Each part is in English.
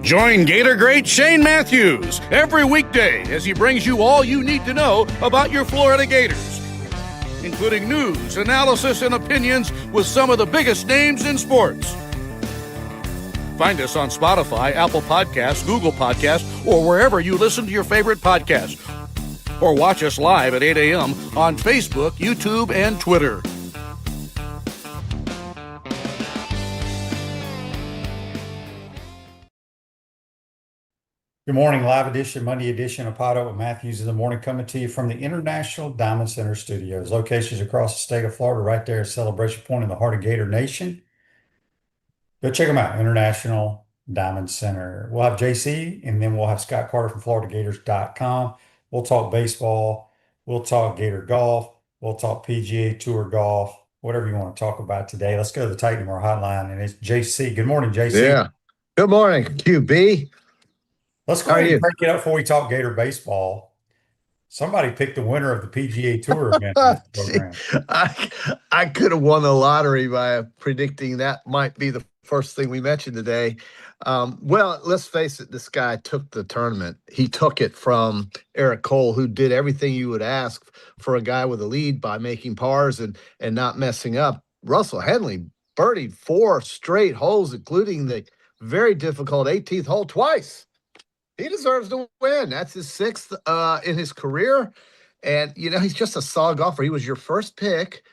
Join Gator great Shane Matthews every weekday as he brings you all you need to know about your Florida Gators, including news, analysis, and opinions with some of the biggest names in sports. Find us on Spotify, Apple Podcasts, Google Podcasts, or wherever you listen to your favorite podcasts. Or watch us live at 8 a.m. on Facebook, YouTube, and Twitter. Good morning, live edition, Monday edition of PodUp with Matthews in the morning, coming to you from the International Diamond Center Studios. Locations across the state of Florida, right there at Celebration Point in the heart of Gator Nation. Go check them out, International Diamond Center. We'll have JC, and then we'll have Scott Carter from FloridaGators.com. We'll talk baseball. We'll talk Gator golf. We'll talk PGA Tour golf, whatever you want to talk about today. Let's go to the Titan Moore hotline, and it's JC. Good morning, JC. Yeah. Good morning, QB. Let's go ahead and break it up before we talk Gator baseball. Somebody picked the winner of the PGA Tour event in this program. I could have won the lottery by predicting that might be the first thing we mentioned today. Well, let's face it, this guy took the tournament. He took it from Eric Cole, who did everything you would ask for a guy with a lead by making pars and not messing up. Russell Henley birdied 4 straight holes, including the very difficult 18th hole twice. He deserves to win. That's his 6th in his career. And, you know, he's just a solid golfer. He was your first pick.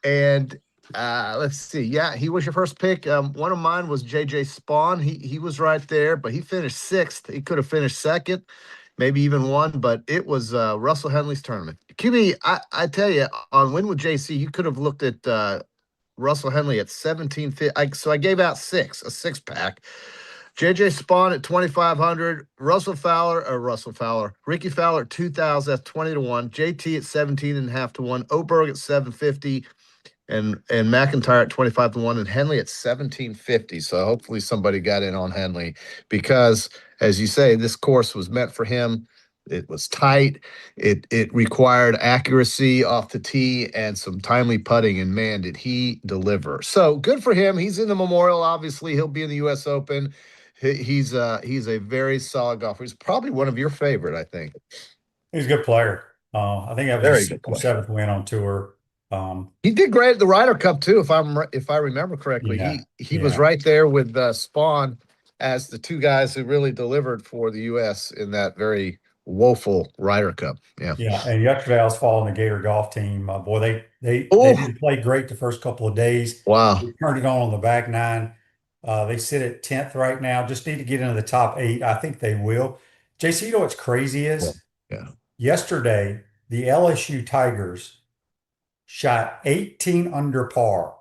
And let's see. Yeah, he was your first pick. One of mine was J.J. Spawn. He was right there, but he finished 6th. He could have finished 2nd, maybe even won, but it was Russell Henley's tournament. QB, I tell you, on Win with JC, you could have looked at Russell Henley at 17. So I gave out 6, a 6-pack. J.J. Spawn at 2,500, Ricky Fowler at 2,000, that's 20-1, JT at 17.5 to 1, Oberg at 750, and McIntyre at 25-1, and Henley at 1750. So hopefully somebody got in on Henley because, as you say, this course was meant for him. It was tight. It required accuracy off the tee and some timely putting, and man, did he deliver. So good for him. He's in the Memorial. Obviously, he'll be in the U.S. Open. He's a very solid golfer. He's probably one of your favorite, I think. He's a good player. I think that was his 7th win on tour. He did great at the Ryder Cup too, if I remember correctly. Yeah, he was right there with Spawn as the 2 guys who really delivered for the U.S. in that very woeful Ryder Cup. Yeah. And yesterday I was following the Gator golf team. Boy, they didn't play great the first couple of days. Wow. They turned it on the back 9. They sit at 10th right now. Just need to get into the top 8. I think they will. JC, you know what's crazy is? Yeah. Yesterday, the LSU Tigers shot 18 under par.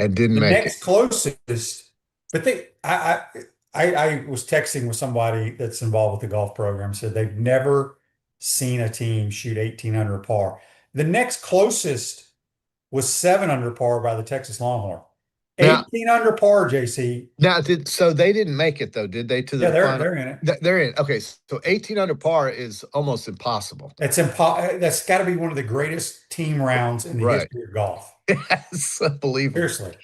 And didn't make it. The next closest, but I was texting with somebody that's involved with the golf program, said they've never seen a team shoot 18 under par. The next closest was 7 under par by the Texas Longhorn. 18 under par, JC. Now, so they didn't make it though, did they? To the final? They're in it. They're in. Okay, so 18 under par is almost impossible. That's got to be one of the greatest team rounds in the history of golf. Yes, unbelievable. Seriously.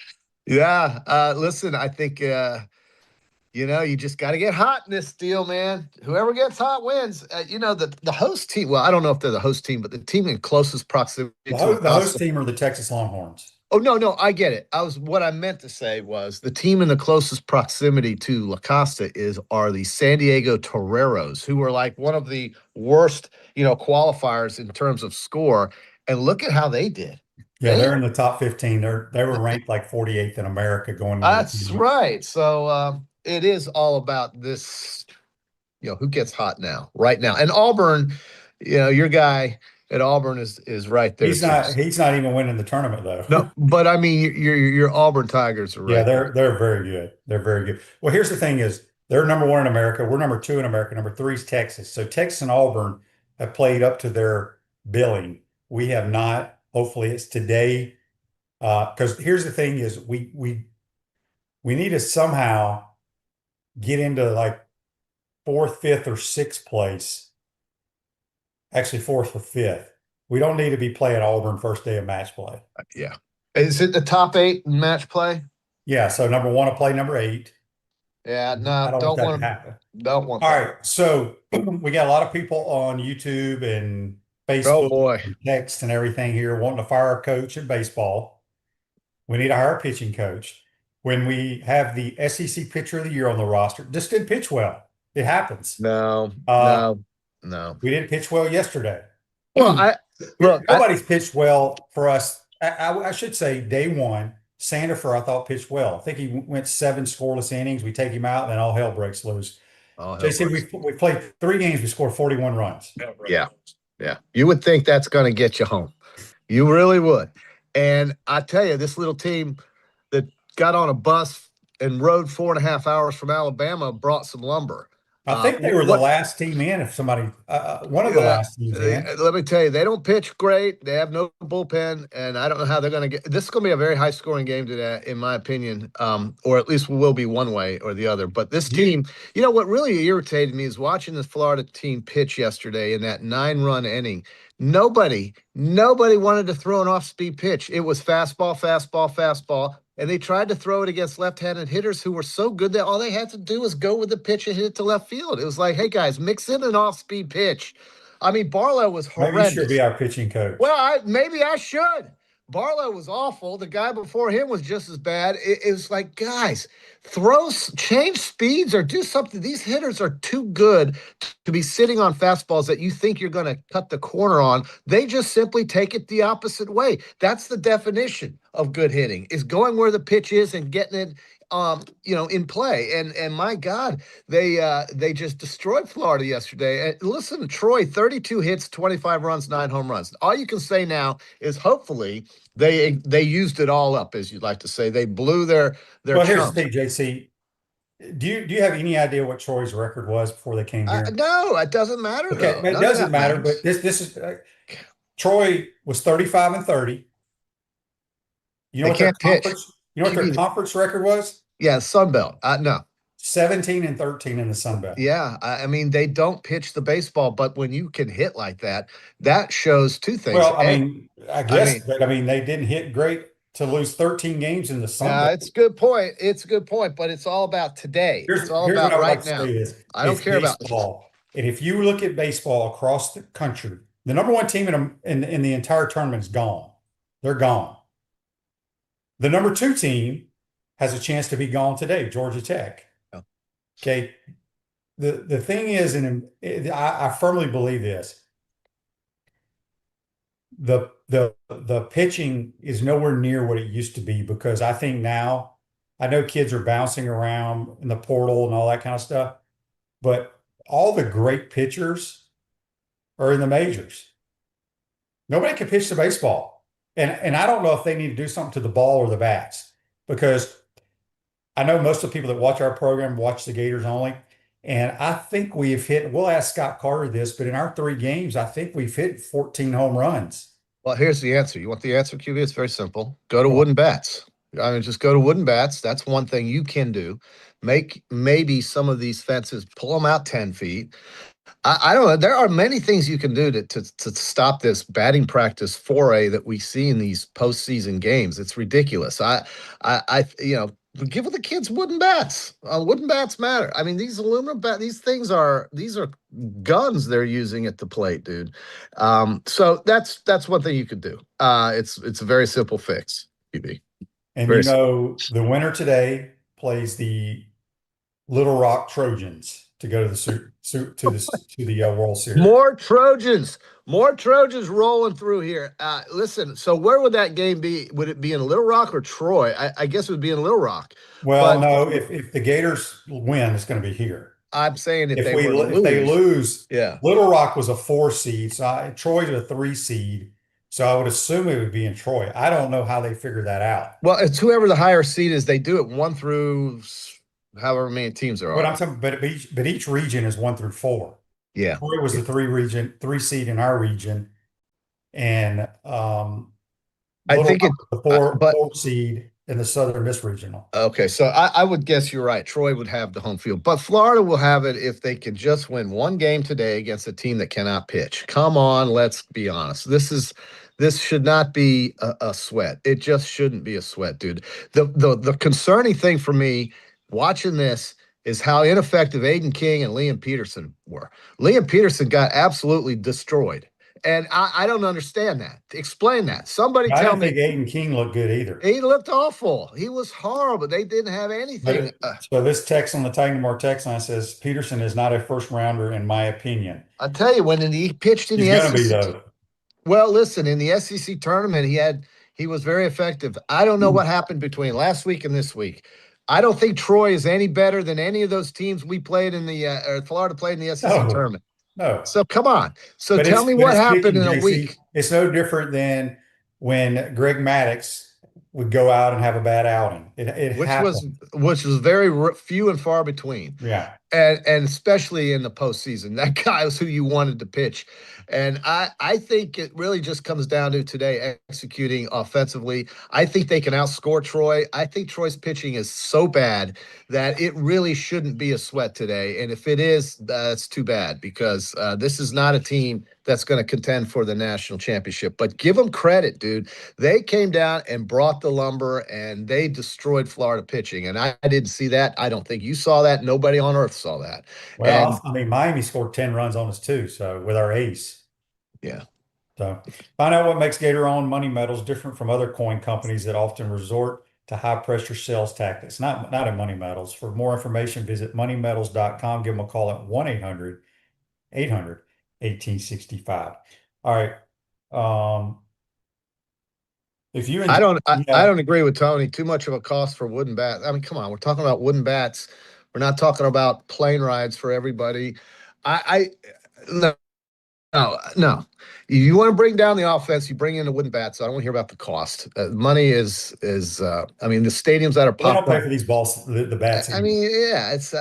Yeah. Listen, I think you just got to get hot in this deal, man. Whoever gets hot wins. The host team. Well, I don't know if they're the host team, but the team in closest proximity. The host team are the Texas Longhorns. Oh, no, I get it. What I meant to say was the team in the closest proximity to La Costa are the San Diego Toreros, who were like one of the worst, qualifiers in terms of score. And look at how they did. Yeah, they're in the top 15. They were ranked like 48th in America going into That's right. So it is all about this, who gets hot right now. And Auburn, your guy at Auburn is right there. He's not even winning the tournament though. No, but I mean your Auburn Tigers are right. Yeah, they're very good. They're very good. Well, here's the thing is they're number 1 in America. We're number 2 in America. Number 3 is Texas. So Texas and Auburn have played up to their billing. We have not. Hopefully it's today. Because here's the thing is we need to somehow get into like 4th, 5th, or 6th place. Actually 4th or 5th. We don't need to be playing Auburn first day of match play. Yeah. Is it the top 8 in match play? Yeah, so number one will play number 8. Yeah, I no, don't want don't that to want happen. don't want All that. right, so we got a lot of people on YouTube and Oh Facebook boy. and text and everything here wanting to fire a coach in baseball. We need to hire a pitching coach. When we have the SEC Pitcher of the Year on the roster, just didn't pitch well. It happens. No, Uh, no, no. we didn't pitch well yesterday. Well, I look, Nobody's pitched well for us. I should say day one, Sandifer, I thought pitched well. I think he went 7 scoreless innings. We take him out, and then all hell breaks loose. JC, we played 3 games. We scored 41 runs. Yeah. Yeah. You would think that's going to get you home. You really would. And I tell you, this little team that got on a bus and rode 4.5 hours from Alabama brought some lumber. I think they were the last team in. If somebody, one of the last teams in. Let me tell you, they don't pitch great. They have no bullpen, and I don't know how they're going to get. This is going to be a very high-scoring game today, in my opinion, or at least will be one way or the other. But this team, you know, what really irritated me is watching the Florida team pitch yesterday in that 9-run inning. Nobody wanted to throw an off-speed pitch. It was fastball, fastball, fastball. And they tried to throw it against left-handed hitters who were so good that all they had to do was go with the pitch and hit it to left field. It was like, hey, guys, mix in an off-speed pitch. I mean, Barlow was horrendous. Maybe you should be our pitching coach. Well, maybe I should. Barlow was awful. The guy before him was just as bad. It was like, guys, change speeds or do something. These hitters are too good to be sitting on fastballs that you think you're going to cut the corner on. They just simply take it the opposite way. That's the definition of good hitting, is going where the pitch is and getting it in play. And my God, they just destroyed Florida yesterday. And listen, Troy, 32 hits, 25 runs, 9 home runs. All you can say now is hopefully they used it all up, as you'd like to say. They blew their Well, here's chunks. the thing, JC. Do you have any idea what Troy's record was before they came here? No, it doesn't matter. Okay, though. it doesn't matter. But this is Troy was 35-30. You know what their conference? You know what their conference record was? Yeah, Sun Belt. No. 17-13 in the Sun Belt. Yeah, I mean, they don't pitch the baseball, but when you can hit like that, that shows two things. Well, I guess, but they didn't hit great to lose 13 games in the Sun Belt. It's a good point. It's a good point, but it's all about today. It's all about right now. I don't care about baseball. And if you look at baseball across the country, the number one team in the entire tournament is gone. They're gone. The number 2 team has a chance to be gone today, Georgia Tech. Oh. Okay. The thing is, and I firmly believe this, the pitching is nowhere near what it used to be, because I think now, I know kids are bouncing around in the portal and all that kind of stuff, but all the great pitchers are in the majors. Nobody can pitch the baseball. And I don't know if they need to do something to the ball or the bats, because I know most of the people that watch our program watch the Gators only. And I think we've we'll ask Scott Carter this, but in our 3 games, I think we've hit 14 home runs. Well, here's the answer. You want the answer, QB? It's very simple. Go to wooden bats. I mean, just go to wooden bats. That's one thing you can do. Make maybe some of these fences, pull them out 10 feet. I don't know. There are many things you can do to stop this batting practice foray that we see in these postseason games. It's ridiculous. Give the kids wooden bats. Wooden bats matter. I mean, these aluminum bats, these are guns they're using at the plate, dude. So that's one thing you could do. It's a very simple fix, QB. And the winner today plays the Little Rock Trojans to go to the World Series. More Trojans rolling through here. Listen, so where would that game be? Would it be in Little Rock or Troy? I guess it would be in Little Rock. Well, no, if the Gators win, it's going to be here. I'm saying if they lose, yeah. Little Rock was a 4 seed, so Troy's a 3 seed. So I would assume it would be in Troy. I don't know how they figure that out. Well, it's whoever the higher seed is. They do it 1 through however many teams there are. But I'm talking, but each region is 1 through 4. Yeah, Troy was the 3 seed in our region, and I think it's the 4 seed in the Southern Miss Regional. Okay, so I would guess you're right. Troy would have the home field, but Florida will have it if they can just win 1 game today against a team that cannot pitch. Come on, let's be honest. This This should not be a sweat. It just shouldn't be a sweat, dude. The concerning thing for me watching this is how ineffective Aiden King and Liam Peterson were. Liam Peterson got absolutely destroyed. And I don't understand that. Explain that. Somebody I tell don't me. think Aiden King looked good either. He looked awful. He was horrible. They didn't have anything. So this text on the Titan More text line says Peterson is not a first rounder in my opinion. I tell you, when he pitched in He's the going to be SEC, though. well, listen, in the SEC tournament, he was very effective. I don't know what happened between last week and this week. I don't think Troy is any better than any of those teams we played in the or Florida played in the SEC tournament. No. So come on. So But tell me what happened pitching, in a JC. week. It's no different than when Greg Maddux would go out and have a bad outing. It happened. Which was very few and far between. Yeah. And especially in the postseason, that guy was who you wanted to pitch. And I think it really just comes down to today executing offensively. I think they can outscore Troy. I think Troy's pitching is so bad that it really shouldn't be a sweat today. And if it is, that's too bad because this is not a team that's going to contend for the national championship. But give them credit, dude. They came down and brought the lumber and they destroyed Florida pitching. And I didn't see that. I don't think you saw that. Nobody on earth saw that. Well, I mean, Miami scored 10 runs on us too. So with our ace. Yeah. So find out what makes Gator-owned money metals different from other coin companies that often resort to high-pressure sales tactics. Not in money metals. For more information, visit moneymetals.com. Give them a call at 1-800-800-1865. All right. If you I don't agree with Tony. Too much of a cost for wooden bats. I mean, come on, we're talking about wooden bats. We're not talking about plane rides for everybody. No. You want to bring down the offense, you bring in the wooden bats. I don't want to hear about the cost. Money is. I mean, the stadiums that are they don't popped pay up. for these balls, the bats. I mean, yeah, it's.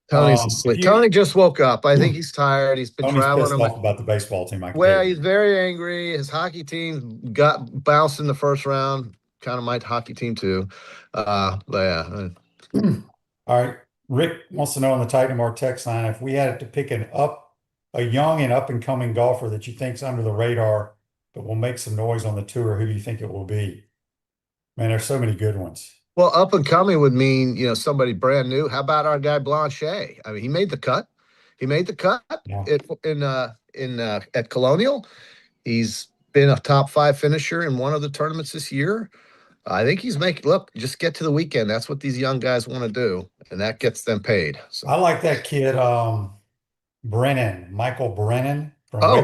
Tony's asleep. Tony just woke up. I think he's tired. He's been Tony's traveling. pissed off about the baseball team. Well, he's very angry. His hockey team got bounced in the first round. Kind of my hockey team too. But yeah. All right. Rick wants to know on the Titan More text line if we had to pick a young and up and coming golfer that you think's under the radar but will make some noise on the tour, who do you think it will be? Man, there's so many good ones. Well, up and coming would mean, somebody brand new. How about our guy Blanchet? I mean, he made the cut. Yeah. At Colonial. He's been a top 5 finisher in one of the tournaments this year. I think he's just get to the weekend. That's what these young guys want to do, and that gets them paid. So. I like that kid, Michael Brennan.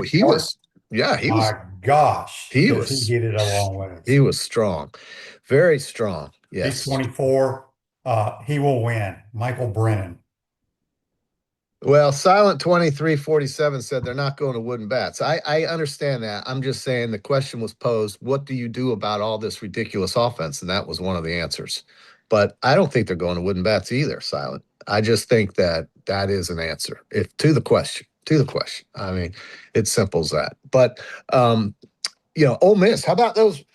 He was. My gosh. He hit it a long way. He was strong. Very strong. Yes. He's 24. He will win. Michael Brennan. Well, Silent 2347 said they're not going to wooden bats. I understand that. I'm just saying the question was posed, what do you do about all this ridiculous offense? And that was one of the answers. But I don't think they're going to wooden bats either, Silent. I just think that is an answer to the question. I mean, it's simple as that. But, Ole Miss, how about the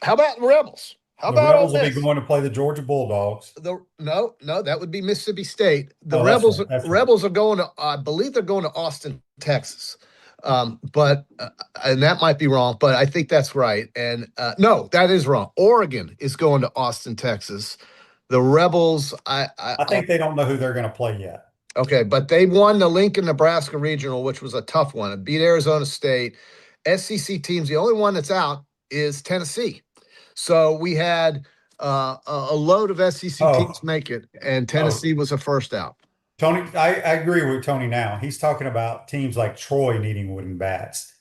Rebels? The Rebels will be going to play the Georgia Bulldogs. No, that would be Mississippi State. The Rebels are going to, I believe they're going to Austin, Texas. But and that might be wrong, but I think that's right. And no, that is wrong. Oregon is going to Austin, Texas. The Rebels, I think they don't know who they're going to play yet. Okay, but they won the Lincoln, Nebraska Regional, which was a tough one. It beat Arizona State. SEC teams, the only one that's out is Tennessee. So we had a load of SEC teams make it, and Tennessee was the first out. Tony, I agree with Tony now. He's talking about teams like Troy needing wooden bats.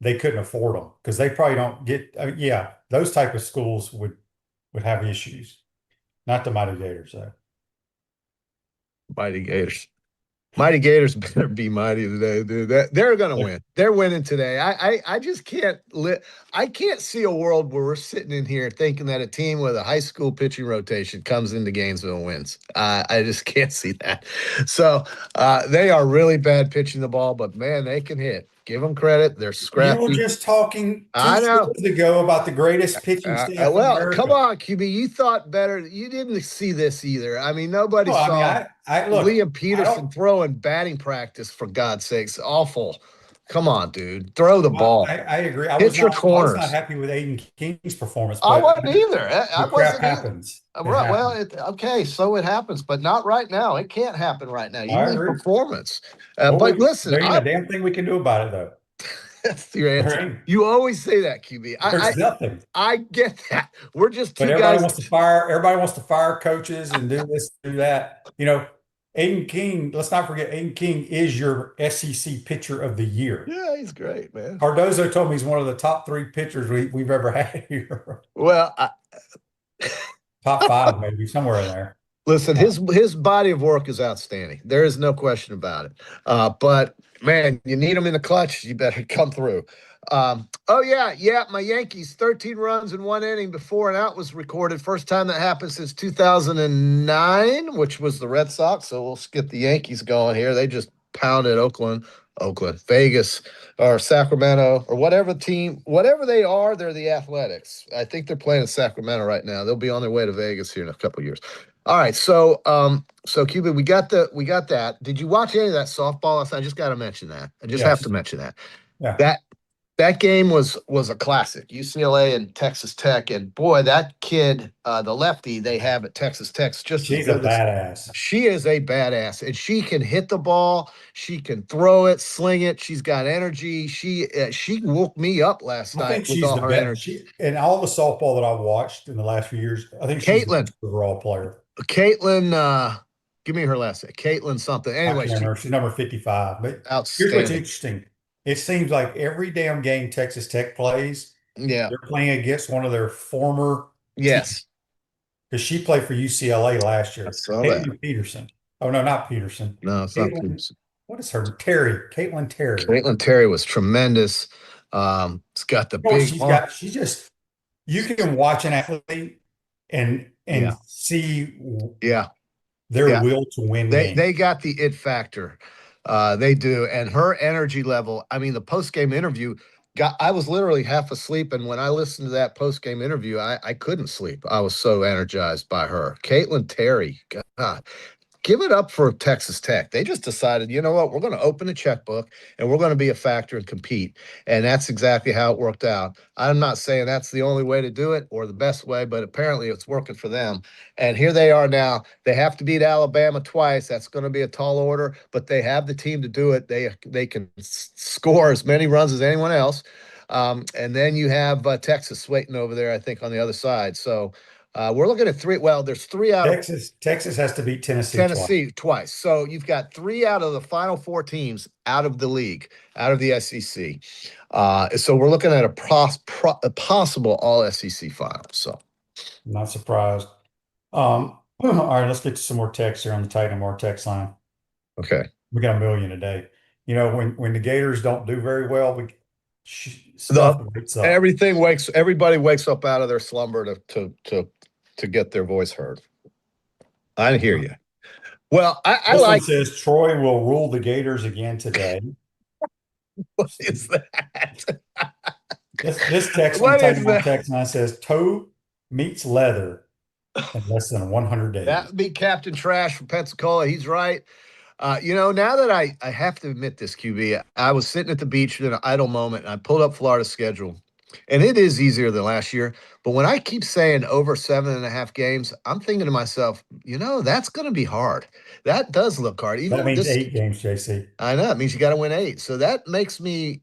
They couldn't afford them because they probably don't get those type of schools would have issues. Not the Mighty Gators, though. Mighty Gators better be mighty today, dude. They're going to win. They're winning today. I just can't I can't see a world where we're sitting in here thinking that a team with a high school pitching rotation comes into Gainesville and wins. I just can't see that. So they are really bad pitching the ball, but man, they can hit. Give them credit. They're scrappy. You were just talking 2 shows ago about the greatest pitching staff in America. Come on, QB. You thought better. You didn't see this either. I mean, nobody saw Liam Peterson throwing batting practice, for God's sakes. Awful. Come on, dude. Throw the Well, ball. I agree. Hit your I was not corners. happy with Aiden King's performance, I but wasn't either. I the crap wasn't either. happens. It Right. Well, happens. okay, so it happens, but not right now. It can't happen right now. You I need agree. performance. Well, But listen, there ain't a damn thing we can do about it, though. that's your There answer. ain't. You always say that, QB. There's nothing. I get that. We're just But two guys. everybody wants to fire coaches and do this, do that. Aiden King, let's not forget, Aiden King is your SEC pitcher of the year. Yeah, he's great, man. Cardozo told me he's one of the top 3 pitchers we've ever had here. Well, Top 5, maybe, somewhere in there. listen, his body of work is outstanding. There is no question about it. But man, you need him in the clutch. You better come through. Oh yeah, my Yankees 13 runs in 1 inning before an out was recorded. First time that happened since 2009, which was the Red Sox. So we'll skip the Yankees going here. They just pounded Oakland, Vegas, or Sacramento, or whatever they are. They're the Athletics. I think they're playing in Sacramento right now. They'll be on their way to Vegas here in a couple of years. All right, so Cuban, we got that. Did you watch any of that softball last night? I just got to mention that. I just have to mention that. Yeah. That game was a classic. UCLA and Texas Tech, and boy, that kid, the lefty they have at Texas Tech, she's a badass. She is a badass, and she can hit the ball. She can throw it, sling it. She's got energy. She woke me up last night. I think she's the best. Energy. And all the softball that I've watched in the last few years, I think she's the best overall player. Caitlin, give me her last name. Caitlin something. Anyway, she's number 55. But outstanding. Here's what's interesting. It seems like every damn game Texas Tech plays, they're playing against one of their former teams. Because she played for UCLA last year. Caitlin Peterson. Oh, no, not Peterson. No, it's not Peterson. What is her? Caitlin Terry. Caitlin Terry was tremendous. It's got the big. She's just, you can watch an athlete and see their will to win. They got the it factor. They do. And her energy level, I mean, the post-game interview, I was literally half asleep. And when I listened to that post-game interview, I couldn't sleep. I was so energized by her. Caitlin Terry, God, give it up for Texas Tech. They just decided, you know what, we're going to open a checkbook and we're going to be a factor and compete. And that's exactly how it worked out. I'm not saying that's the only way to do it or the best way, but apparently it's working for them. And here they are now. They have to beat Alabama twice. That's going to be a tall order, but they have the team to do it. They can score as many runs as anyone else. And then you have Texas waiting over there, I think, on the other side. So we're looking at 3. Well, there's 3 out. Texas has to beat Tennessee twice. So you've got 3 out of the final 4 teams out of the league, out of the SEC. So we're looking at a possible all SEC final. So not surprised. All right, let's get to some more text here on the Titan More text line. Okay, we got 1 million a day. When the Gators don't do very well, everybody wakes up out of their slumber to get their voice heard. I hear you. Well, I like. Says Troy will rule the Gators again today. What is that? This text from Titan More text line says toe meets leather in less than 100 days. That would be Captain Trash from Pensacola. He's right. Now that I have to admit this, QB, I was sitting at the beach in an idle moment, and I pulled up Florida's schedule, and it is easier than last year. But when I keep saying over 7.5 games, I'm thinking to myself, that's going to be hard. That does look hard. That means 8 games, JC. I know. It means you got to win 8. So that makes me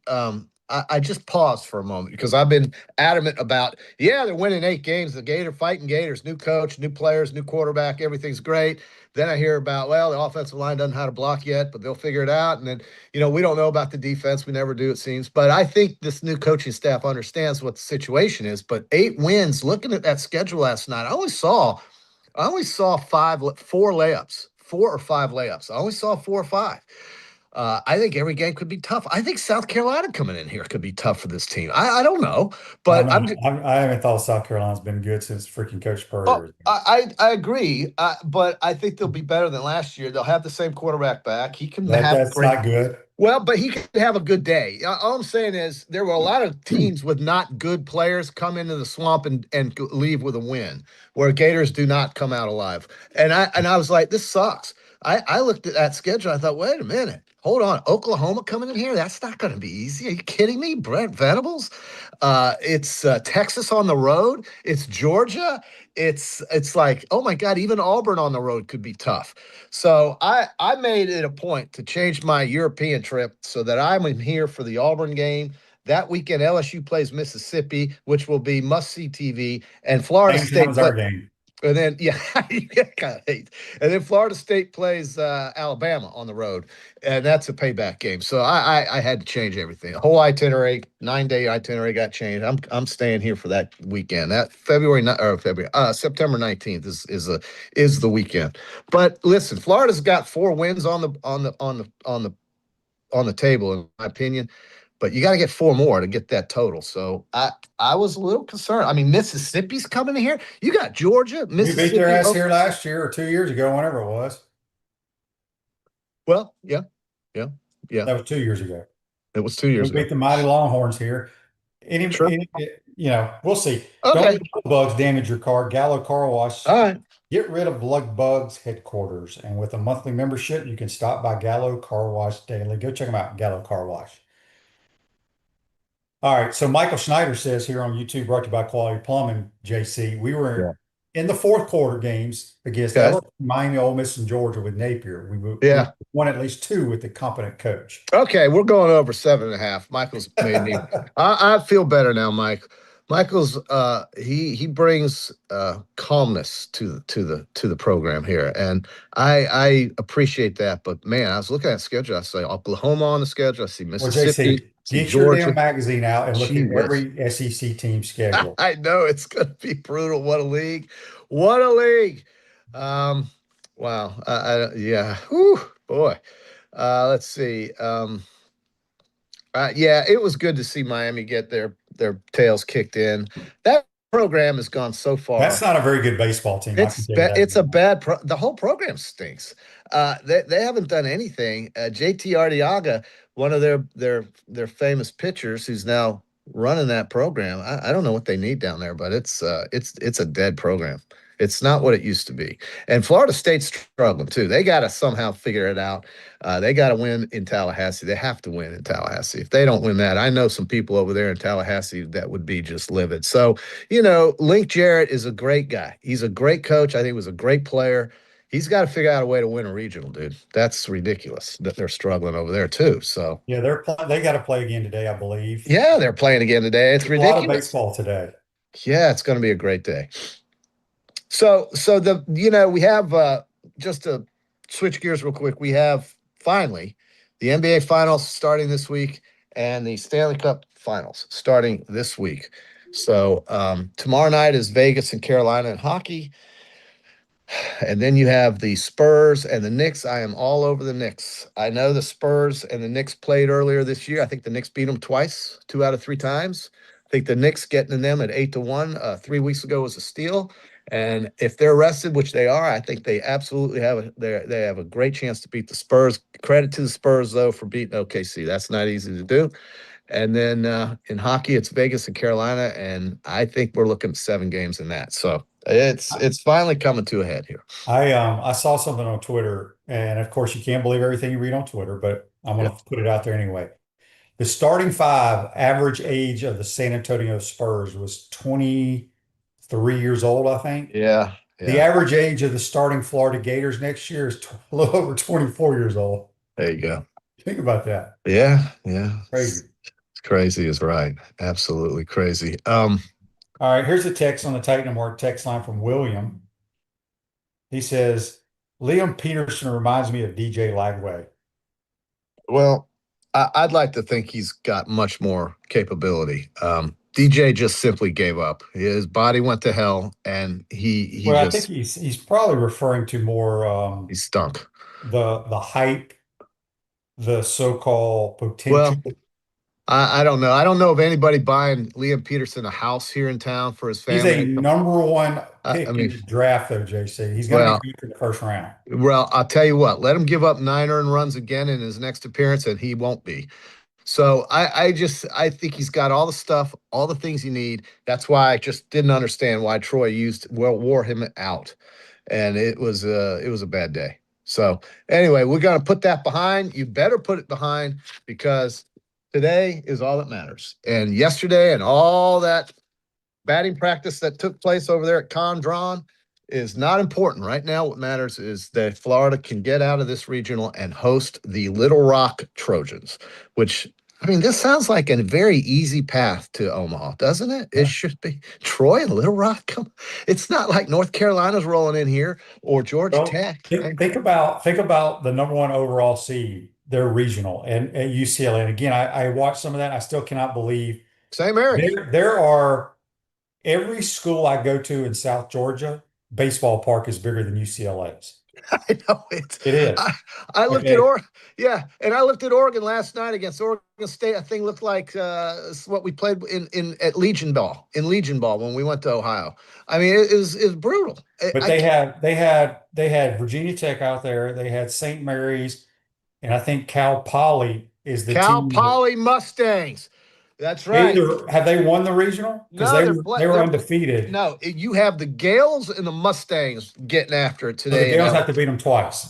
I just paused for a moment because I've been adamant about, they're winning 8 games. The fighting Gators, new coach, new players, new quarterback, everything's great. Then I hear about, the offensive line doesn't know how to block yet, but they'll figure it out. And then, we don't know about the defense. We never do, it seems. But I think this new coaching staff understands what the situation is. But 8 wins, looking at that schedule last night, I only saw 4 layups, 4 or 5 layups. I only saw 4 or 5. I think every game could be tough. I think South Carolina coming in here could be tough for this team. I don't know, but I haven't thought South Carolina's been good since freaking Coach Spurrier. I agree, but I think they'll be better than last year. They'll have the same quarterback back. He can that's not good. Well, but he could have a good day. All I'm saying is there were a lot of teams with not good players come into the swamp and leave with a win, where Gators do not come out alive. And I was like, this sucks. I looked at that schedule. I thought, wait a minute, hold on. Oklahoma coming in here? That's not going to be easy. Are you kidding me? Brent Venables? It's Texas on the road. It's Georgia. It's like, oh my God, even Auburn on the road could be tough. So I made it a point to change my European trip so that I'm in here for the Auburn game. That weekend, LSU plays Mississippi, which will be must-see TV, and Florida Same time State as our game. and then yeah, kind of and then Florida State plays Alabama on the road, and that's a payback game. So I had to change everything. The whole itinerary, 9-day itinerary, got changed. I'm staying here for that weekend. That September 19th is the weekend. But listen, Florida's got 4 wins on the table, in my opinion. But you got to get 4 more to get that total. So I was a little concerned. I mean, Mississippi's coming in here. You got Georgia, We beat Mississippi. their ass here last year or 2 years ago, whenever it was. Well, yeah. That was 2 years ago. It was 2 We years ago. beat the mighty Longhorns here. Sure. We'll see. Don't Okay. let the bugs damage your car. Gallo Car Wash. All right. Get rid of Lug Bugs headquarters. And with a monthly membership, you can stop by Gallo Car Wash daily. Go check them out, Gallo Car Wash. All right. So Michael Schneider says here on YouTube, brought to you by Quality Plumbing, JC. We were in the fourth quarter games against LSU, Miami, Ole Miss, and Georgia with Napier. We won at least 2 with the competent coach. Okay, we're going over 7.5. Michael's made me. I feel better now, Mike. Michael's he brings calmness to the program here, and I appreciate that. But man, I was looking at the schedule. I see Oklahoma on the schedule. I see Mississippi. JC, get your damn magazine out and look at every SEC team schedule. I know it's going to be brutal. What a league! What a league! Wow. Yeah. Whew, boy. Let's see. Yeah, it was good to see Miami get their tails kicked in. That program has gone so far. That's not a very good baseball team. It's a bad. The whole program stinks. They haven't done anything. JT Arteaga, one of their famous pitchers, who's now running that program. I don't know what they need down there, but it's a dead program. It's not what it used to be. And Florida State's struggling too. They got to somehow figure it out. They got to win in Tallahassee. They have to win in Tallahassee. If they don't win that, I know some people over there in Tallahassee that would be just livid. So, Link Jarrett is a great guy. He's a great coach. I think he was a great player. He's got to figure out a way to win a regional, dude. That's ridiculous that they're struggling over there too. So yeah, they got to play again today, I believe. Yeah, they're playing again today. It's ridiculous. A lot of baseball today. Yeah, it's going to be a great day. So we have just to switch gears real quick. We have finally the NBA Finals starting this week and the Stanley Cup Finals starting this week. So tomorrow night is Vegas and Carolina in hockey. And then you have the Spurs and the Knicks. I am all over the Knicks. I know the Spurs and the Knicks played earlier this year. I think the Knicks beat them twice, 2 out of 3 times. I think the Knicks getting them at 8-1 3 weeks ago was a steal. And if they're rested, which they are, I think they absolutely have they have a great chance to beat the Spurs. Credit to the Spurs, though, for beating OKC. That's not easy to do. And then in hockey, it's Vegas and Carolina, and I think we're looking at 7 games in that. So it's finally coming to a head here. I saw something on Twitter, and of course, you can't believe everything you read on Twitter, but I'm going to put it out there anyway. The starting 5 average age of the San Antonio Spurs was 23 years old, I think. Yeah. The average age of the starting Florida Gators next year is a little over 24 years old. There you go. Think about that. Yeah. Crazy. It's crazy is right. Absolutely crazy. All right, here's a text on the Titan Mark text line from William. He says, Liam Peterson reminds me of DJ Lagway. Well, I'd like to think he's got much more capability. DJ just simply gave up. His body went to hell, and he I think he's probably referring to more he stunk. The hype, the so-called potential. Well, I don't know. I don't know of anybody buying Liam Peterson a house here in town for his family. He's a number 1 pick in the draft, though, JC. He's going to be good in the first round. Well, I'll tell you what. Let him give up 9 earned runs again in his next appearance, and he won't be. So I think he's got all the stuff, all the things you need. That's why I just didn't understand why Troy wore him out, and it was a bad day. So anyway, we're going to put that behind. You better put it behind because today is all that matters. And yesterday and all that batting practice that took place over there at Condron is not important. Right now, what matters is that Florida can get out of this regional and host the Little Rock Trojans, which, I mean, this sounds like a very easy path to Omaha, doesn't it? It should be. Troy and Little Rock, come. It's not like North Carolina's rolling in here or Georgia Well, Tech. think about the number one overall seed, their regional, and at UCLA. And again, I watched some of that. And I still cannot believe Same area. there are every school I go to in South Georgia, baseball park is bigger than UCLA's. I know it is. I looked at Oregon. Yeah, and I looked at Oregon last night against Oregon State. I think looked like what we played at Legion Ball when we went to Ohio. I mean, it was brutal. But they had Virginia Tech out there. They had St. Mary's, and I think Cal Poly is the Cal team. Poly Mustangs. That's right. Have they won the regional? Because they were undefeated. No, you have the Gales and the Mustangs getting after it today. So the Gales have to beat them twice. I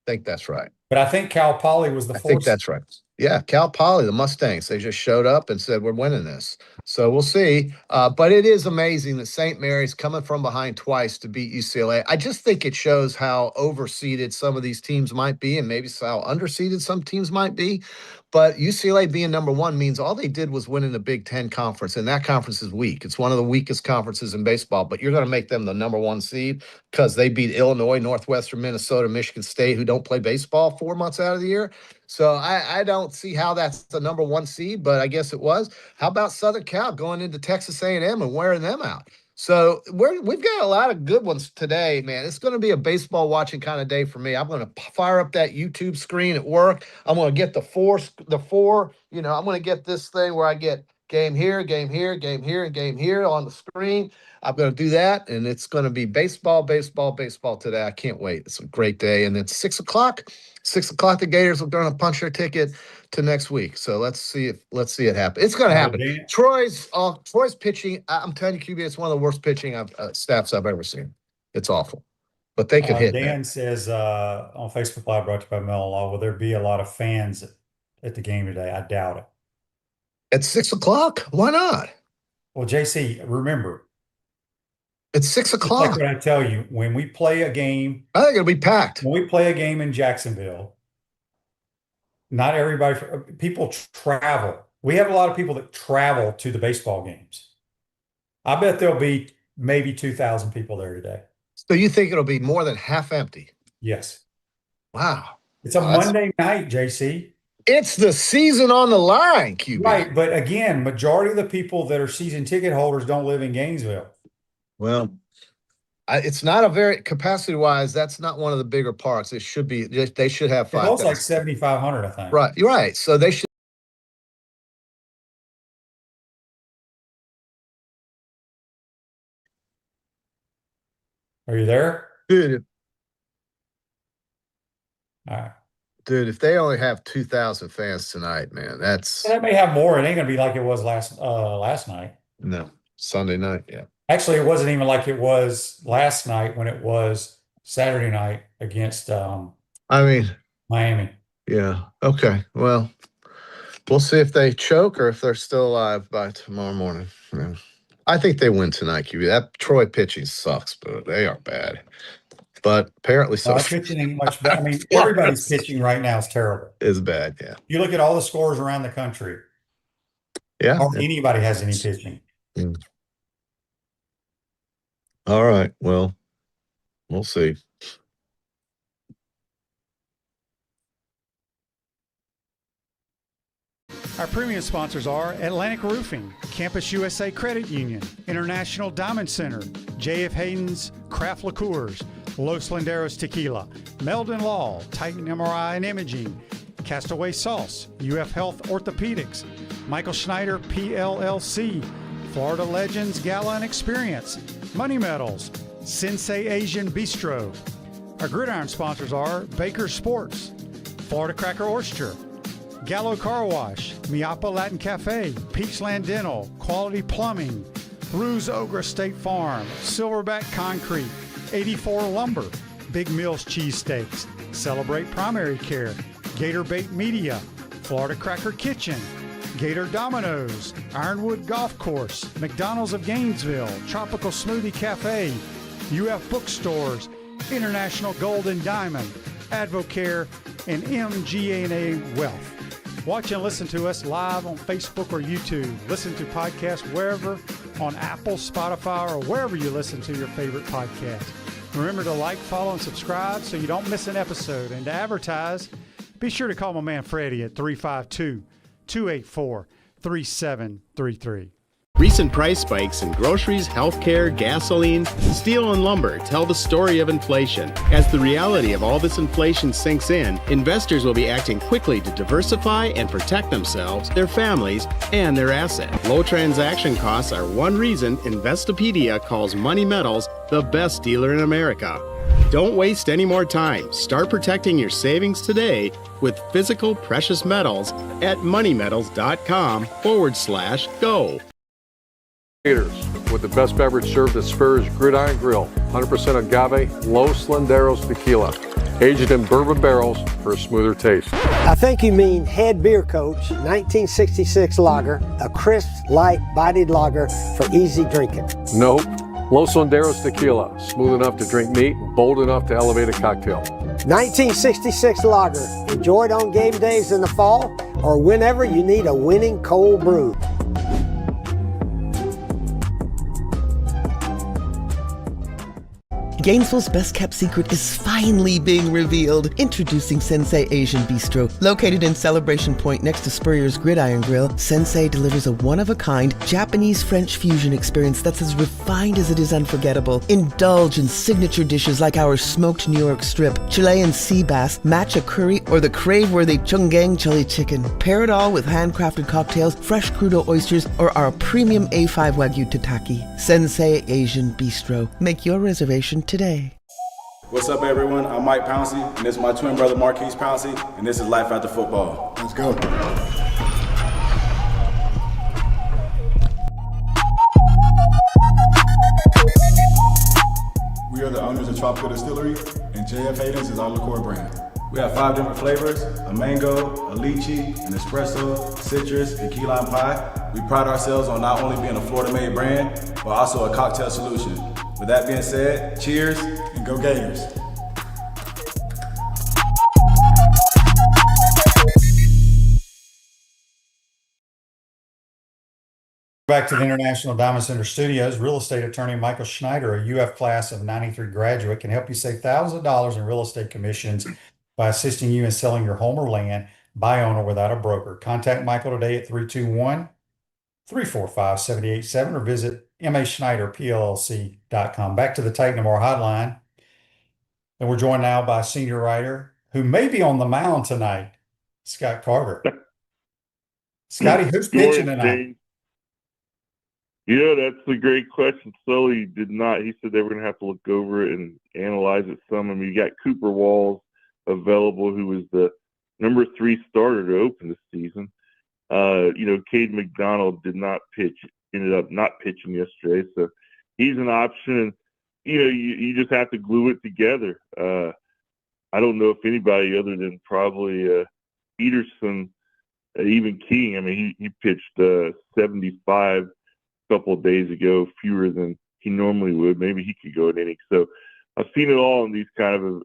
think that's right. But I think Cal Poly was the fourth. I think that's right. Yeah, Cal Poly, the Mustangs, they just showed up and said, we're winning this. So we'll see. But it is amazing that St. Mary's coming from behind twice to beat UCLA. I just think it shows how overseeded some of these teams might be and maybe how underseeded some teams might be. But UCLA being number one means all they did was win in the Big Ten conference, and that conference is weak. It's one of the weakest conferences in baseball, but you're going to make them the number one seed because they beat Illinois, Northwestern, Minnesota, Michigan State, who don't play baseball 4 months out of the year. So I don't see how that's the number one seed, but I guess it was. How about Southern Cal going into Texas A&M and wearing them out? So we've got a lot of good ones today, man. It's going to be a baseball watching kind of day for me. I'm going to fire up that YouTube screen at work. I'm going to get the four, I'm going to get this thing where I get game here, game here, game here, and game here on the screen. I'm going to do that, and it's going to be baseball today. I can't wait. It's a great day. And then 6 o'clock, the Gators are going to punch their ticket to next week. So let's see it happen. It's going to happen. Troy's pitching. I'm telling you, QB, it's one of the worst pitching staffs I've ever seen. It's awful, but they can hit. Dan says on Facebook Live, brought to you by Mellon Law, will there be a lot of fans at the game today? I doubt it. At 6 o'clock? Why not? Well, JC, remember, it's 6 o'clock. Like what I tell you, when we play a game, I think it'll be packed. When we play a game in Jacksonville, not everybody, people travel. We have a lot of people that travel to the baseball games. I bet there'll be maybe 2,000 people there today. So you think it'll be more than half empty? Yes. Wow. It's a Monday night, JC. It's the season on the line, QB. Right, but again, majority of the people that are season ticket holders don't live in Gainesville. Well, it's not a very capacity-wise. That's not one of the bigger parks. It should be. They should have 5,000. It holds like 7,500, I think. Right, you're right. So they should. Are you there, dude? All right. Dude, if they only have 2,000 fans tonight, man, that may have more. It ain't gonna be like it was last night. No, Sunday night, yeah. Actually, it wasn't even like it was last night when it was Saturday night against Miami. Yeah. Okay. Well, we'll see if they choke or if they're still alive by tomorrow morning. Yeah. I think they win tonight, QB. That Troy pitching sucks, but they are bad. But apparently so. Pitching ain't much better. I mean, everybody's pitching right now is terrible. It's bad, yeah. You look at all the scores around the country. Yeah. Hardly anybody has any pitching. All right. Well, we'll see. Our premium sponsors are Atlantic Roofing, Campus USA Credit Union, International Diamond Center, J.F. Hayden's Craft Liqueurs, Los Landeros Tequila, Meldon Law, Titan MRI and Imaging, Castaway Sauce, UF Health Orthopedics, Michael Schneider PLLC, Florida Legends Gala and Experience, Money Metals, Sensei Asian Bistro. Our gridiron sponsors are Baker Sports, Florida Cracker Oyster, Gallo Car Wash, Miapa Latin Cafe, Peachland Dental, Quality Plumbing, Blues Ogre State Farm, Silverback Concrete, 84 Lumber, Big Mills Cheesesteaks, Celebrate Primary Care, Gator Bait Media, Florida Cracker Kitchen, Gator Dominoes, Ironwood Golf Course, McDonald's of Gainesville, Tropical Smoothie Cafe, UF Bookstores, International Gold and Diamond, Advocare, and MGA&A Wealth. Watch and listen to us live on Facebook or YouTube. Listen to podcasts wherever, on Apple, Spotify, or wherever you listen to your favorite podcast. Remember to like, follow, and subscribe so you don't miss an episode. And to advertise, be sure to call my man Freddie at 352-284-3733. Recent price spikes in groceries, healthcare, gasoline, steel, and lumber tell the story of inflation. As the reality of all this inflation sinks in, investors will be acting quickly to diversify and protect themselves, their families, and their assets. Low transaction costs are one reason Investopedia calls Money Metals the best dealer in America. Don't waste any more time. Start protecting your savings today with physical precious metals at moneymetals.com/go. Gators, with the best beverage served at Spur's Gridiron Grill. 100% agave, Los Landeros tequila. Aged in bourbon barrels for a smoother taste. I think you mean Head Beer Coach 1966 lager, a crisp, light, bodied lager for easy drinking. Nope. Los Landeros tequila. Smooth enough to drink neat, bold enough to elevate a cocktail. 1966 lager, enjoyed on game days in the fall or whenever you need a winning cold brew. Gainesville's best-kept secret is finally being revealed. Introducing Sensei Asian Bistro. Located in Celebration Point next to Spurrier's Gridiron Grill, Sensei delivers a one-of-a-kind Japanese-French fusion experience that's as refined as it is unforgettable. Indulge in signature dishes like our smoked New York strip, Chilean sea bass, matcha curry, or the crave-worthy Chunggang chili chicken. Pair it all with handcrafted cocktails, fresh crudo oysters, or our premium A5 Wagyu tataki. Sensei Asian Bistro. Make your reservation today. What's up, everyone? I'm Mike Pouncey, and this is my twin brother Marquise Pouncey, and this is Life After Football. Let's go. We are the owners of Tropical Distillery, and JF Hayden's is our liqueur brand. We have 5 different flavors: a mango, a lychee, an espresso, citrus, and key lime pie. We pride ourselves on not only being a Florida-made brand, but also a cocktail solution. With that being said, cheers and go Gators. Back to the International Diamond Center Studios. Real estate attorney Michael Schneider, a UF class of 93 graduate, can help you save thousands of dollars in real estate commissions by assisting you in selling your home or land by owner without a broker. Contact Michael today at 321-345-7887 or visit maschneiderplc.com. Back to the Titan More hotline. And we're joined now by a senior writer who may be on the mound tonight, Scott Carter. Scotty, who's pitching tonight? Yeah, that's a great question. Sully did not. He said they were going to have to look over it and analyze it some. I mean, you got Cooper Walls available, who was the number 3 starter to open the season. Cade McDonald did not pitch, ended up not pitching yesterday. So he's an option. And, you just have to glue it together. I don't know if anybody other than probably Peterson, even King. I mean, he pitched 75 a couple of days ago, fewer than he normally would. Maybe he could go an inning. So I've seen it all in these kind of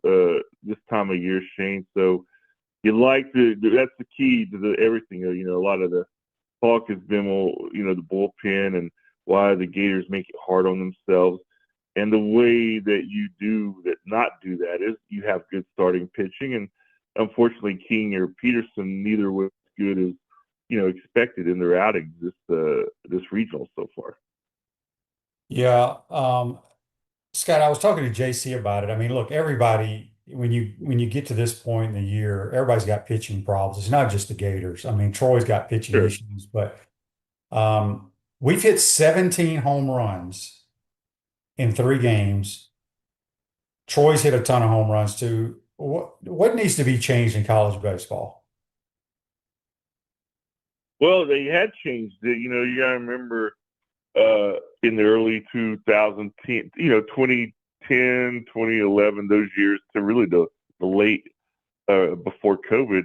this time of year, Shane. So you like that's the key to everything. A lot of the talk has been, the bullpen and why the Gators make it hard on themselves. And the way that you not do that is you have good starting pitching. And unfortunately, King or Peterson, neither was good as, expected in their outings this regional so far. Yeah. Scott, I was talking to JC about it. I mean, look, everybody, when you get to this point in the year, everybody's got pitching problems. It's not just the Gators. I mean, Troy's got pitching issues, but we've hit 17 home runs in 3 games. Troy's hit a ton of home runs too. What needs to be changed in college baseball? Well, they had changed it. You got to remember in the early 2010, 2010 2010, 2011, those years to really the late before COVID,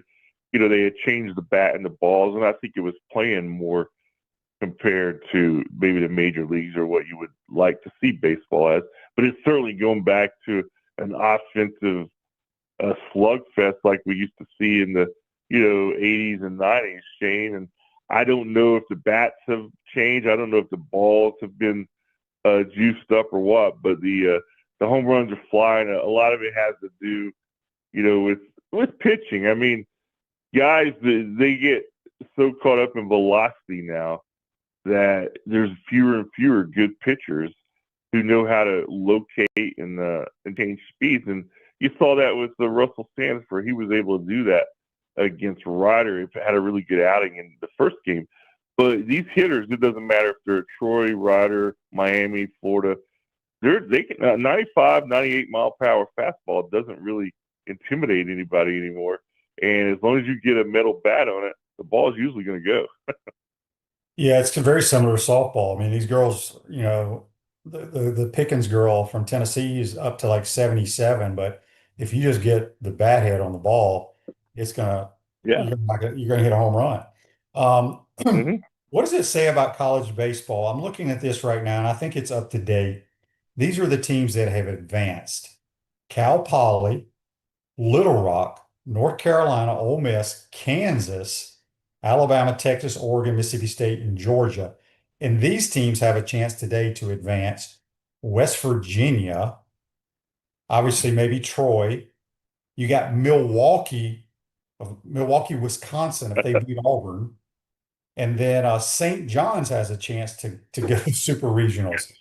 they had changed the bat and the balls, and I think it was playing more compared to maybe the major leagues or what you would like to see baseball as. But it's certainly going back to an offensive slugfest like we used to see in the 80s and 90s, Shane. And I don't know if the bats have changed. I don't know if the balls have been juiced up or what. But the home runs are flying. A lot of it has to do, with pitching. I mean, guys, they get so caught up in velocity now that there's fewer and fewer good pitchers who know how to locate and change speeds. And you saw that with the Russell Stanford. He was able to do that against Ryder. He had a really good outing in the first game. But these hitters, it doesn't matter if they're Troy, Ryder, Miami, Florida, they can 95, 98 mile per hour fastball doesn't really intimidate anybody anymore. And as long as you get a metal bat on it, the ball is usually going to go. Yeah, it's very similar to softball. I mean, these girls, the Pickens girl from Tennessee is up to like 77, but if you just get the bat head on the ball, it's gonna you're gonna hit a home run. What does it say about college baseball? I'm looking at this right now, and I think it's up to date. These are the teams that have advanced: Cal Poly, Little Rock, North Carolina, Ole Miss, Kansas, Alabama, Texas, Oregon, Mississippi State, and Georgia. And these teams have a chance today to advance. West Virginia, obviously maybe Troy. You got Milwaukee, Wisconsin, if they beat Auburn. And then St. John's has a chance to go to super regionals.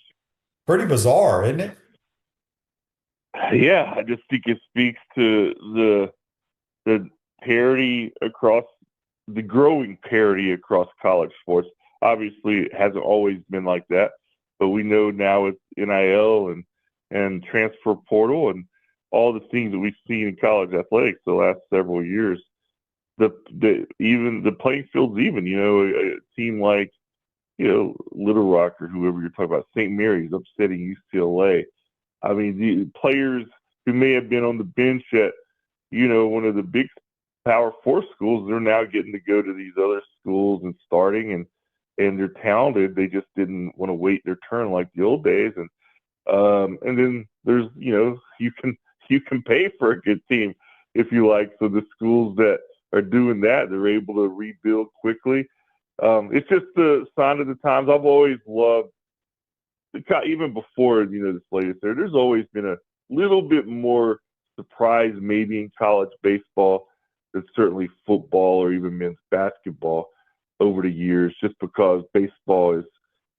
Pretty bizarre, isn't it? Yeah, I just think it speaks to the parity across the growing parity across college sports. Obviously, it hasn't always been like that, but we know now with NIL and transfer portal and all the things that we've seen in college athletics the last several years, even the playing field's even. A team like Little Rock or whoever you're talking about, St. Mary's upsetting UCLA. I mean, the players who may have been on the bench at one of the big Power 4 schools, they're now getting to go to these other schools and starting, and they're talented. They just didn't want to wait their turn like the old days. And then there's you can pay for a good team if you like. So the schools that are doing that, they're able to rebuild quickly. It's just the sign of the times. I've always loved, even before this latest there's always been a little bit more surprise maybe in college baseball than certainly football or even men's basketball over the years, just because baseball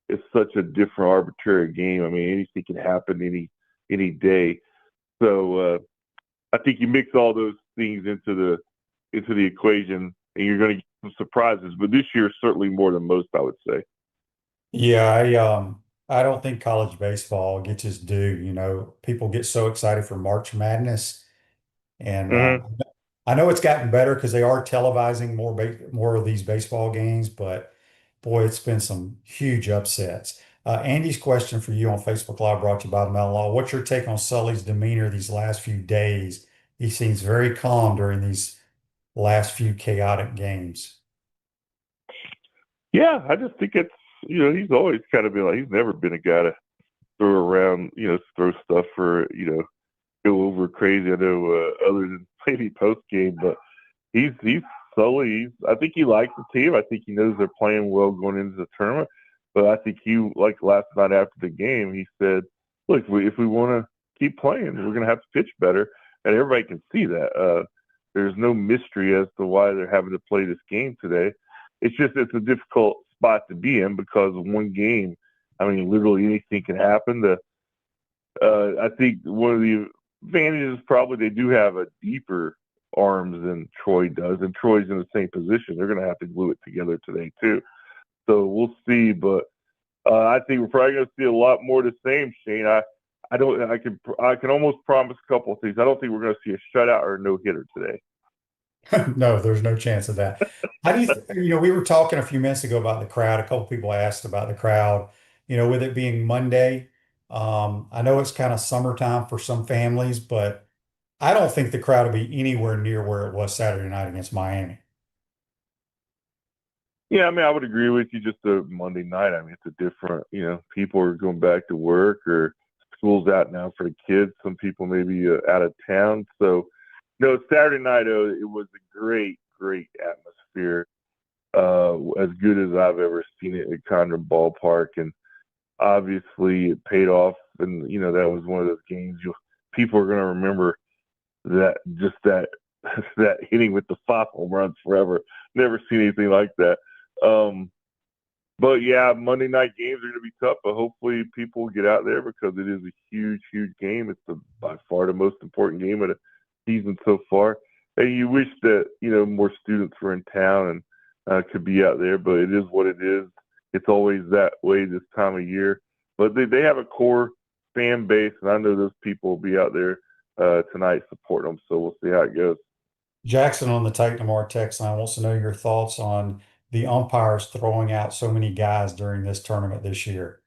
is such a different arbitrary game. I mean, anything can happen any day. So I think you mix all those things into the equation, and you're going to get some surprises. But this year, certainly more than most, I would say. Yeah, I don't think college baseball gets its due. People get so excited for March Madness, and I know it's gotten better because they are televising more of these baseball games. But boy, it's been some huge upsets. Andy's question for you on Facebook Live, brought to you by the Melon Law. What's your take on Sully's demeanor these last few days? He seems very calm during these last few chaotic games. Yeah, I just think it's he's always kind of been like, he's never been a guy to throw around, throw stuff for, go over crazy. I know other than maybe post game, but he's Sully. I think he likes the team. I think he knows they're playing well going into the tournament. But I think like last night after the game, he said, look, if we want to keep playing, we're going to have to pitch better. And everybody can see that. There's no mystery as to why they're having to play this game today. It's a difficult spot to be in because of one game. I mean, literally anything can happen. I think one of the advantages is probably they do have a deeper arms than Troy does, and Troy's in the same position. They're going to have to glue it together today too. So we'll see, but I think we're probably going to see a lot more of the same, Shane. I can almost promise a couple of things. I don't think we're going to see a shutout or a no hitter today. No, there's no chance of that. How do we were talking a few minutes ago about the crowd. A couple people asked about the crowd. With it being Monday, I know it's kind of summertime for some families, but I don't think the crowd will be anywhere near where it was Saturday night against Miami. Yeah, I mean, I would agree with you. Just a Monday night. I mean, it's a different. People are going back to work or school's out now for the kids. Some people maybe out of town. So, no, Saturday night. It was a great, great atmosphere. As good as I've ever seen it at Condon Ballpark, and obviously it paid off. And that was one of those games people are going to remember that just that that hitting with the 5 home runs forever. Never seen anything like that. But yeah, Monday night games are going to be tough, but hopefully people will get out there because it is a huge, huge game. It's by far the most important game of the season so far. And you wish that, more students were in town and could be out there, but it is what it is. It's always that way this time of year. But they have a core fan base, and I know those people will be out there tonight supporting them. So we'll see how it goes. Jackson on the Take Tomorrow text line wants to know your thoughts on the umpires throwing out so many guys during this tournament this year.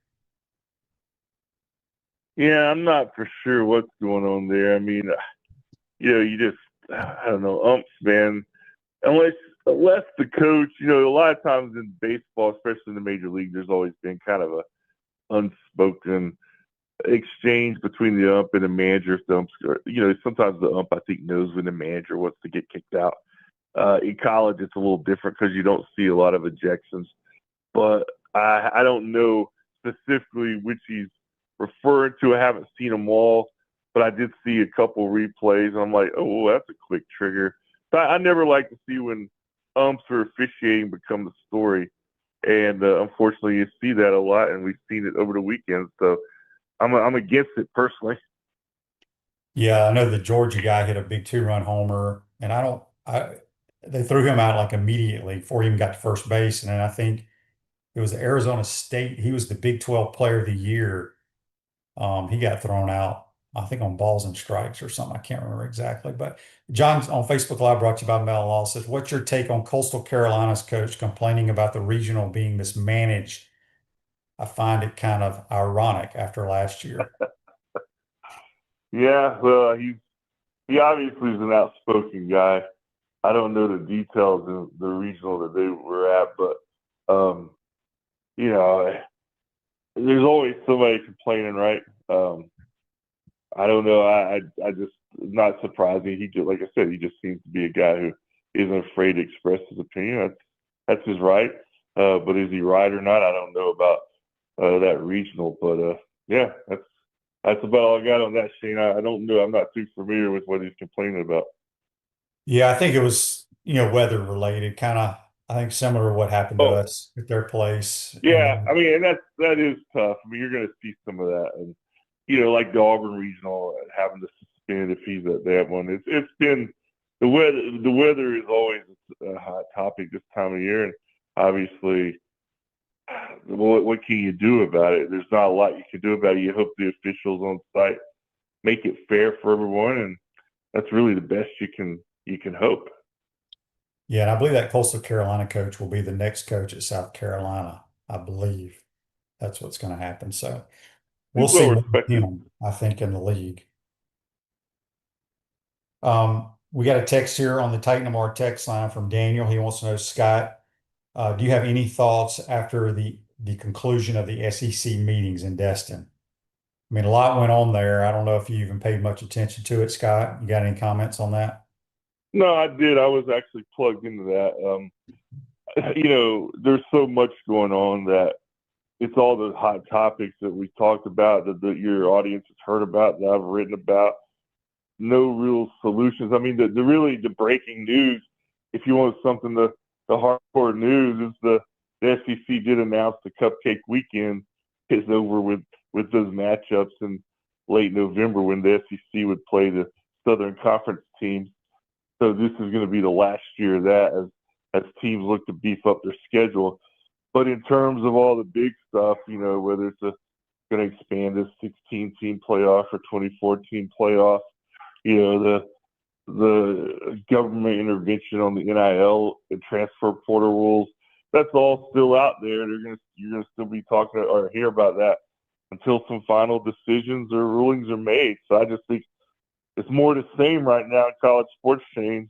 Yeah, I'm not for sure what's going on there. I mean, you just, I don't know, umps, man. Unless the coach, a lot of times in baseball, especially in the major league, there's always been kind of a unspoken exchange between the ump and the manager. If the umps, sometimes the ump, I think, knows when the manager wants to get kicked out. In college, it's a little different because you don't see a lot of ejections. But I don't know specifically which he's referring to. I haven't seen them all, but I did see a couple replays. And I'm like, oh, that's a quick trigger. So I never like to see when umps or officiating become the story. And unfortunately, you see that a lot, and we've seen it over the weekend. So I'm against it personally. Yeah, I know the Georgia guy hit a big 2-run homer, and they threw him out like immediately before he even got to first base. And then I think it was Arizona State. He was the Big 12 Player of the Year. He got thrown out, I think, on balls and strikes or something. I can't remember exactly. But John on Facebook Live, brought to you by Mel Law, says, "What's your take on Coastal Carolina's coach complaining about the regional being mismanaged? I find it kind of ironic after last year." Yeah, well, he obviously is an outspoken guy. I don't know the details of the regional that they were at, but there's always somebody complaining, right? I don't know. I just not surprising. He just, like I said, he just seems to be a guy who isn't afraid to express his opinion. That's his right. But is he right or not? I don't know about that regional. But yeah, that's about all I got on that, Shane. I don't know. I'm not too familiar with what he's complaining about. Yeah, I think it was, weather related, kind of, I think similar to what happened to us at their place. Yeah, I mean, and that is tough. I mean, you're going to see some of that, and like the Auburn regional having to suspend if he's at that one. It's been the weather. The weather is always a hot topic this time of year, and obviously, what can you do about it? There's not a lot you can do about it. You hope the officials on site make it fair for everyone, and that's really the best you can hope. Yeah, and I believe that Coastal Carolina coach will be the next coach at South Carolina. I believe that's what's going to happen. So we'll see him, I think, in the league. We got a text here on the Titan Tomorrow text line from Daniel. He wants to know, Scott, do you have any thoughts after the conclusion of the SEC meetings in Destin? I mean, a lot went on there. I don't know if you even paid much attention to it, Scott. You got any comments on that? No, I did. I was actually plugged into that. There's so much going on that it's all the hot topics that we talked about, that your audience has heard about, that I've written about. No real solutions. I mean, the breaking news, if you want something, the hardcore news is the SEC did announce the Cupcake Weekend is over with those matchups in late November when the SEC would play the Southern Conference teams. So this is going to be the last year of that as teams look to beef up their schedule. But in terms of all the big stuff, whether it's going to expand this 16-team playoff or 24-team playoff, the government intervention on the NIL and transfer portal rules, that's all still out there. You're going to still be talking or hear about that until some final decisions or rulings are made. So I just think it's more the same right now in college sports chains.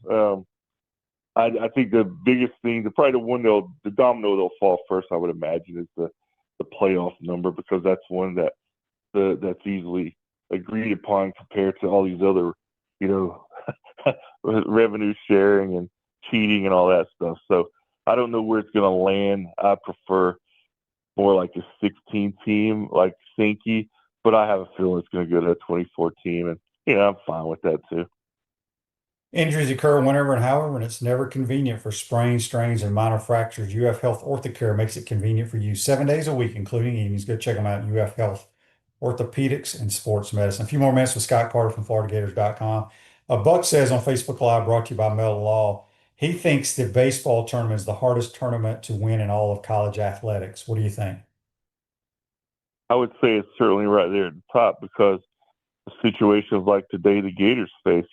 I think the biggest thing, probably the domino that'll fall first, I would imagine, is the playoff number, because that's one that's easily agreed upon compared to all these other, revenue sharing and cheating and all that stuff. So I don't know where it's going to land. I prefer more like a 16 team, like Sankey, but I have a feeling it's going to go to a 24 team, and I'm fine with that too. Injuries occur whenever and however, and it's never convenient for sprains, strains, and minor fractures. UF Health Orthocare makes it convenient for you 7 days a week, including evenings. Go check them out, UF Health Orthopedics and Sports Medicine. A few more minutes with Scott Carter from FloridaGators.com. Buck says on Facebook Live, brought to you by Mel Law, he thinks the baseball tournament is the hardest tournament to win in all of college athletics. What do you think? I would say it's certainly right there at the top, because the situations like today the Gators face,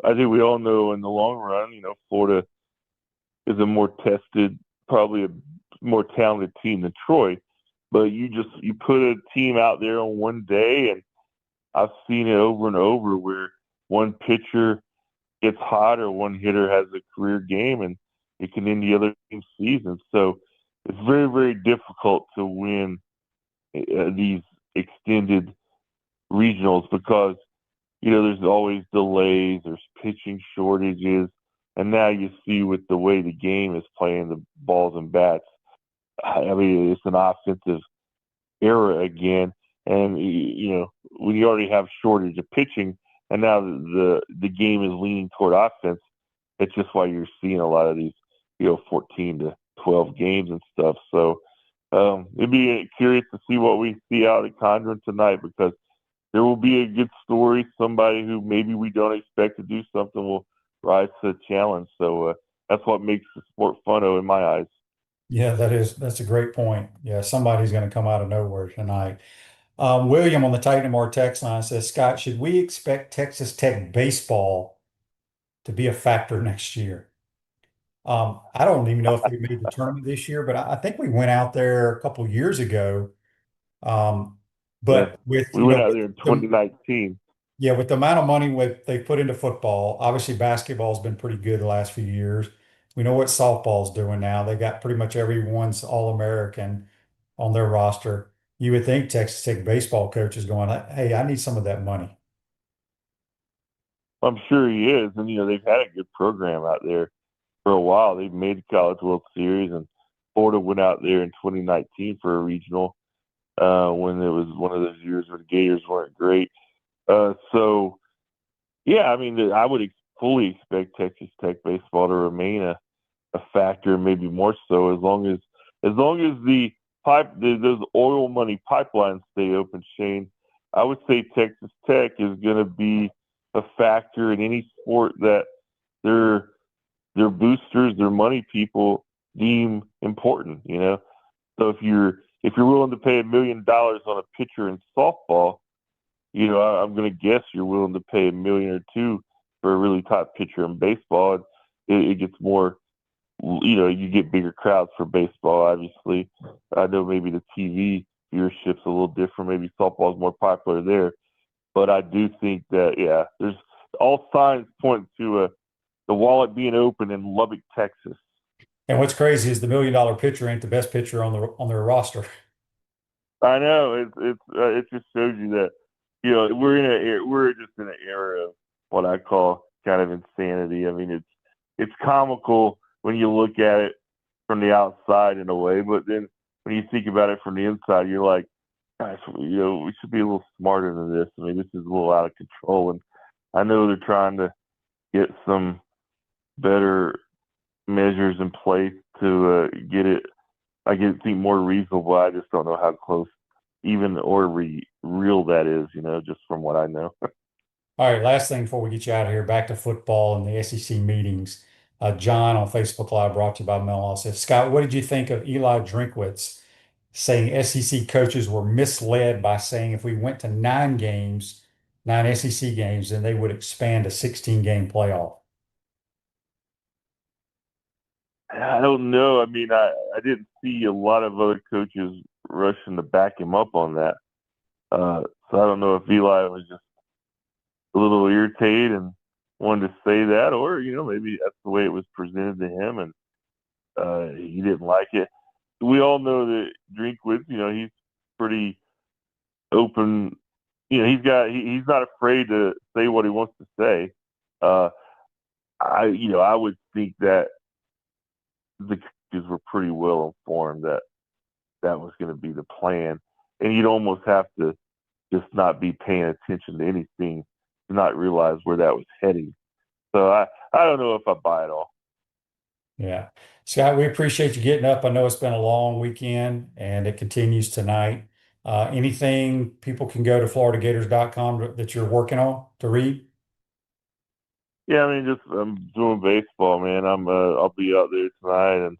I think we all know in the long run, Florida is a more tested, probably a more talented team than Troy. But you put a team out there on one day, and I've seen it over and over where one pitcher gets hot or one hitter has a career game, and it can end the other team's season. So it's very, very difficult to win these extended regionals, because there's always delays, there's pitching shortages, and now you see with the way the game is playing, the balls and bats, I mean, it's an offensive era again, and when you already have shortage of pitching, and now the game is leaning toward offense, it's just why you're seeing a lot of these 14 to 12 games and stuff. So it'd be curious to see what we see out at Condren tonight, because there will be a good story. Somebody who maybe we don't expect to do something will rise to the challenge. So that's what makes the sport fun, in my eyes. Yeah, that's a great point. Yeah, somebody's going to come out of nowhere tonight. William on the Titanmore text line says, Scott, should we expect Texas Tech baseball to be a factor next year? I don't even know if they made the tournament this year, but I think we went out there a couple years ago. But with we went out there in 2019. With the amount of money they put into football, obviously basketball's been pretty good the last few years. We know what softball's doing now. They got pretty much everyone's All-American on their roster. You would think Texas Tech baseball coach is going, hey, I need some of that money. I'm sure he is. And, they've had a good program out there for a while. They've made the College World Series, and Florida went out there in 2019 for a regional when it was one of those years where the Gators weren't great. So, yeah, I mean, I would fully expect Texas Tech baseball to remain a factor, maybe more so, as long as those oil money pipelines stay open, Shane. I would say Texas Tech is going to be a factor in any sport that their boosters, their money people deem important. So if you're willing to pay $1 million on a pitcher in softball, I'm going to guess you're willing to pay $1 million or $2 million for a really top pitcher in baseball. It gets more, you get bigger crowds for baseball, obviously. I know maybe the TV viewership's a little different. Maybe softball's more popular there. But I do think that, there's all signs point to the wallet being open in Lubbock, Texas. And what's crazy is the $1 million pitcher ain't the best pitcher on their roster. I know it just shows you that we're just in an era of what I call kind of insanity. I mean, it's comical when you look at it from the outside in a way, but then when you think about it from the inside, you're like, gosh, we should be a little smarter than this. I mean, this is a little out of control, and I know they're trying to get some better measures in place to get it, I think, more reasonable. I just don't know how close even or real that is, just from what I know. All right, last thing before we get you out of here, back to football and the SEC meetings. John on Facebook Live, brought to you by Mel, says, Scott, what did you think of Eli Drinkwitz saying SEC coaches were misled by saying if we went to 9 SEC games, then they would expand a 16-game playoff? I don't know. I mean, I didn't see a lot of other coaches rushing to back him up on that. So I don't know if Eli was just a little irritated and wanted to say that, or maybe that's the way it was presented to him, and he didn't like it. We all know that Drinkwitz, he's pretty open. He's not afraid to say what he wants to say. I would think that the coaches were pretty well informed that that was going to be the plan, and you'd almost have to just not be paying attention to anything to not realize where that was heading. So I don't know if I buy it all. Yeah. Scott, we appreciate you getting up. I know it's been a long weekend and it continues tonight. Anything people can go to floridagators.com that you're working on to read? Yeah, I mean, just I'm doing baseball, man. I'll be out there tonight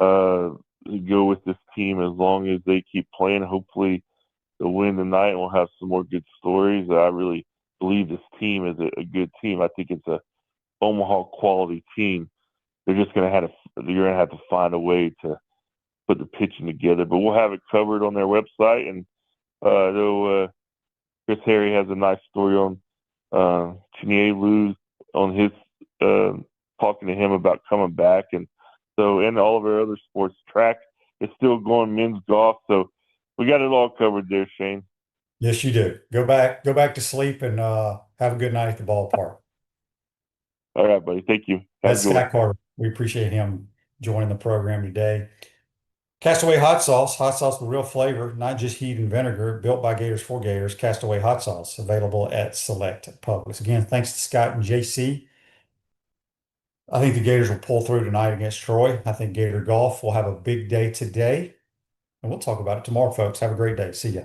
and go with this team as long as they keep playing. Hopefully, they'll win tonight, and we'll have some more good stories. I really believe this team is a good team. I think it's a Omaha quality team. They're just gonna have to find a way to put the pitching together. But we'll have it covered on their website, and I know Chris Harry has a nice story on Chenier Luz on his talking to him about coming back, and all of our other sports. Track is still going, men's golf, so we got it all covered there, Shane. Yes, you do. Go back to sleep and have a good night at the ballpark. All right, buddy. Thank you. That's Scott Carter. We appreciate him joining the program today. Castaway hot sauce with real flavor, not just heat and vinegar, built by Gators for Gators. Castaway hot sauce available at select Publix. Again, thanks to Scott and JC. I think the Gators will pull through tonight against Troy. I think Gator Golf will have a big day today, and we'll talk about it tomorrow, folks. Have a great day. See ya.